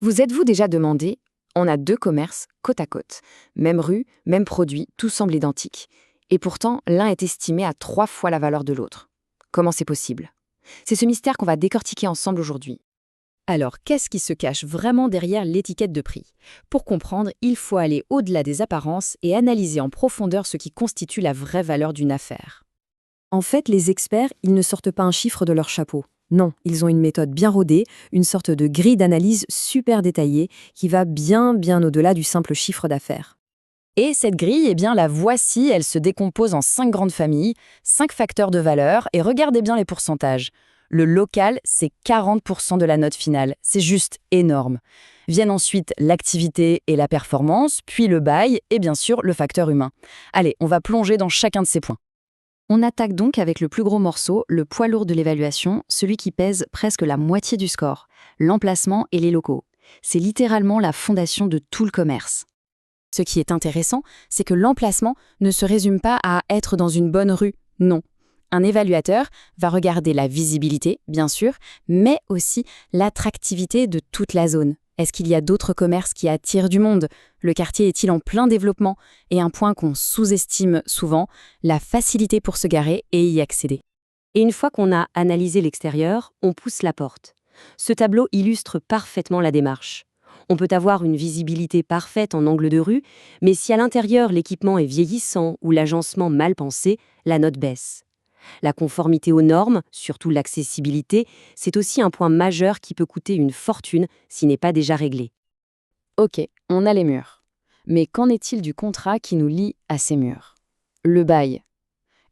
Vous êtes-vous déjà demandé, on a deux commerces côte à côte, même rue, même produit, tout semble identique. Et pourtant, l'un est estimé à 3 fois la valeur de l'autre. Comment c'est possible? C'est ce mystère qu'on va décortiquer ensemble aujourd'hui. Alors, qu'est-ce qui se cache vraiment derrière l'étiquette de prix? Pour comprendre, il faut aller au-delà des apparences et analyser en profondeur ce qui constitue la vraie valeur d'une affaire. En fait, les experts, ils ne sortent pas un chiffre de leur chapeau. Non, ils ont une méthode bien rodée, une sorte de grille d'analyse super détaillée qui va bien au-delà du simple chiffre d'affaires. Et cette grille, la voici, elle se décompose en 5 grandes familles, 5 facteurs de valeur, et regardez bien les pourcentages. Le local, c'est 40% de la note finale, c'est juste énorme. Viennent ensuite l'activité et la performance, puis le bail, et bien sûr le facteur humain. Allez, on va plonger dans chacun de ces points. On attaque donc avec le plus gros morceau, le poids lourd de l'évaluation, celui qui pèse presque la moitié du score, l'emplacement et les locaux. C'est littéralement la fondation de tout le commerce. Ce qui est intéressant, c'est que l'emplacement ne se résume pas à être dans une bonne rue, non. Un évaluateur va regarder la visibilité, bien sûr, mais aussi l'attractivité de toute la zone. Est-ce qu'il y a d'autres commerces qui attirent du monde? Le quartier est-il en plein développement? Et un point qu'on sous-estime souvent, la facilité pour se garer et y accéder. Et une fois qu'on a analysé l'extérieur, on pousse la porte. Ce tableau illustre parfaitement la démarche. On peut avoir une visibilité parfaite en angle de rue, mais si à l'intérieur l'équipement est vieillissant ou l'agencement mal pensé, la note baisse. La conformité aux normes, surtout l'accessibilité, c'est aussi un point majeur qui peut coûter une fortune s'il n'est pas déjà réglé. Ok, on a les murs. Mais qu'en est-il du contrat qui nous lie à ces murs? Le bail.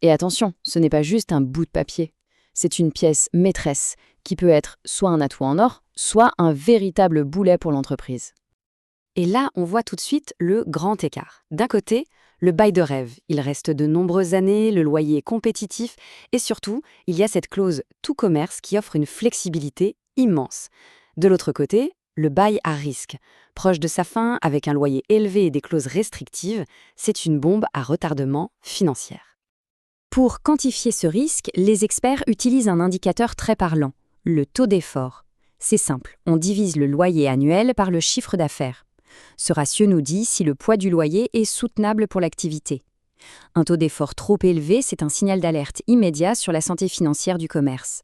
Et attention, ce n'est pas juste un bout de papier. C'est une pièce maîtresse qui peut être soit un atout en or, soit un véritable boulet pour l'entreprise. Et là, on voit tout de suite le grand écart. D'un côté, le bail de rêve. Il reste de nombreuses années, le loyer est compétitif et surtout, il y a cette clause tout commerce qui offre une flexibilité immense. De l'autre côté, le bail à risque. Proche de sa fin, avec un loyer élevé et des clauses restrictives, c'est une bombe à retardement financier. Pour quantifier ce risque, les experts utilisent un indicateur très parlant, le taux d'effort. C'est simple, on divise le loyer annuel par le chiffre d'affaires. Ce ratio nous dit si le poids du loyer est soutenable pour l'activité. Un taux d'effort trop élevé, c'est un signal d'alerte immédiat sur la santé financière du commerce.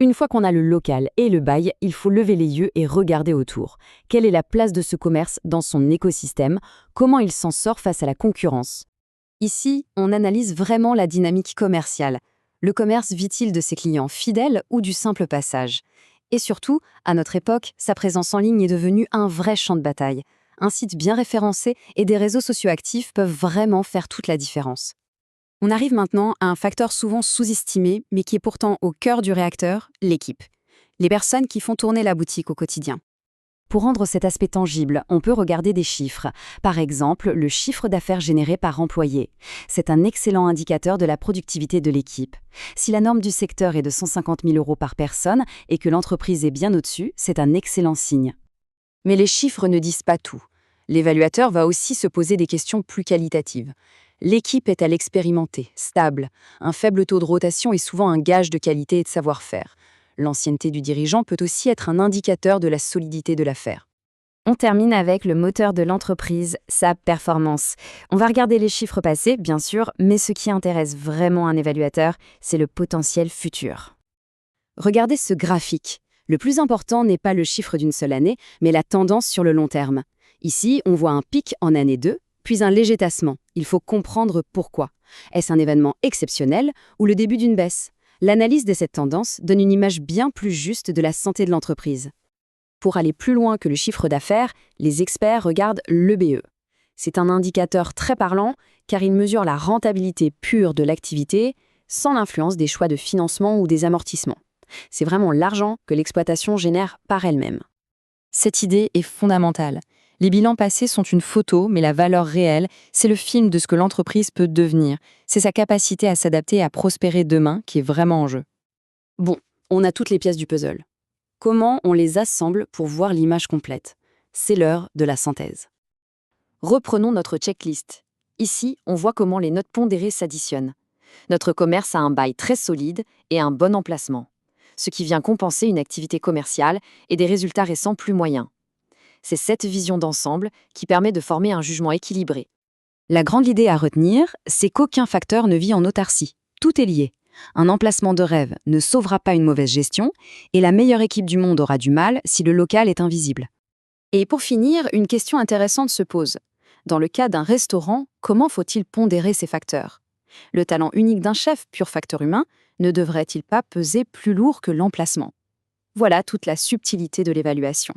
Une fois qu'on a le local et le bail, il faut lever les yeux et regarder autour. Quelle est la place de ce commerce dans son écosystème? Comment il s'en sort face à la concurrence? Ici, on analyse vraiment la dynamique commerciale. Le commerce vit-il de ses clients fidèles ou du simple passage? Et surtout, à notre époque, sa présence en ligne est devenue un vrai champ de bataille. Un site bien référencé et des réseaux sociaux actifs peuvent vraiment faire toute la différence. On arrive maintenant à un facteur souvent sous-estimé, mais qui est pourtant au cœur du réacteur, l'équipe. Les personnes qui font tourner la boutique au quotidien. Pour rendre cet aspect tangible, on peut regarder des chiffres. Par exemple, le chiffre d'affaires généré par employé. C'est un excellent indicateur de la productivité de l'équipe. Si la norme du secteur est de 150 000 € par personne et que l'entreprise est bien au-dessus, c'est un excellent signe. Mais les chiffres ne disent pas tout. L'évaluateur va aussi se poser des questions plus qualitatives. L'équipe est-elle expérimentée, stable? Un faible taux de rotation est souvent un gage de qualité et de savoir-faire. L'ancienneté du dirigeant peut aussi être un indicateur de la solidité de l'affaire. On termine avec le moteur de l'entreprise, sa performance. On va regarder les chiffres passés, bien sûr, mais ce qui intéresse vraiment un évaluateur, c'est le potentiel futur. Regardez ce graphique. Le plus important n'est pas le chiffre d'une seule année, mais la tendance sur le long terme. Ici, on voit un pic en année 2, puis un léger tassement. Il faut comprendre pourquoi. Est-ce un événement exceptionnel ou le début d'une baisse? L'analyse de cette tendance donne une image bien plus juste de la santé de l'entreprise. Pour aller plus loin que le chiffre d'affaires, les experts regardent l'EBE. C'est un indicateur très parlant car il mesure la rentabilité pure de l'activité sans l'influence des choix de financement ou des amortissements. C'est vraiment l'argent que l'exploitation génère par elle-même. Cette idée est fondamentale. Les bilans passés sont une photo, mais la valeur réelle, c'est le film de ce que l'entreprise peut devenir. C'est sa capacité à s'adapter et à prospérer demain qui est vraiment en jeu. Bon, on a toutes les pièces du puzzle. Comment on les assemble pour voir l'image complète? C'est l'heure de la synthèse. Reprenons notre checklist. Ici, on voit comment les notes pondérées s'additionnent. Notre commerce a un bail très solide et un bon emplacement, ce qui vient compenser une activité commerciale et des résultats récents plus moyens. C'est cette vision d'ensemble qui permet de former un jugement équilibré. La grande idée à retenir, c'est qu'aucun facteur ne vit en autarcie. Tout est lié. Un emplacement de rêve ne sauvera pas une mauvaise gestion, et la meilleure équipe du monde aura du mal si le local est invisible. Et pour finir, une question intéressante se pose. Dans le cas d'un restaurant, comment faut-il pondérer ces facteurs? Le talent unique d'un chef, pur facteur humain, ne devrait-il pas peser plus lourd que l'emplacement? Voilà toute la subtilité de l'évaluation.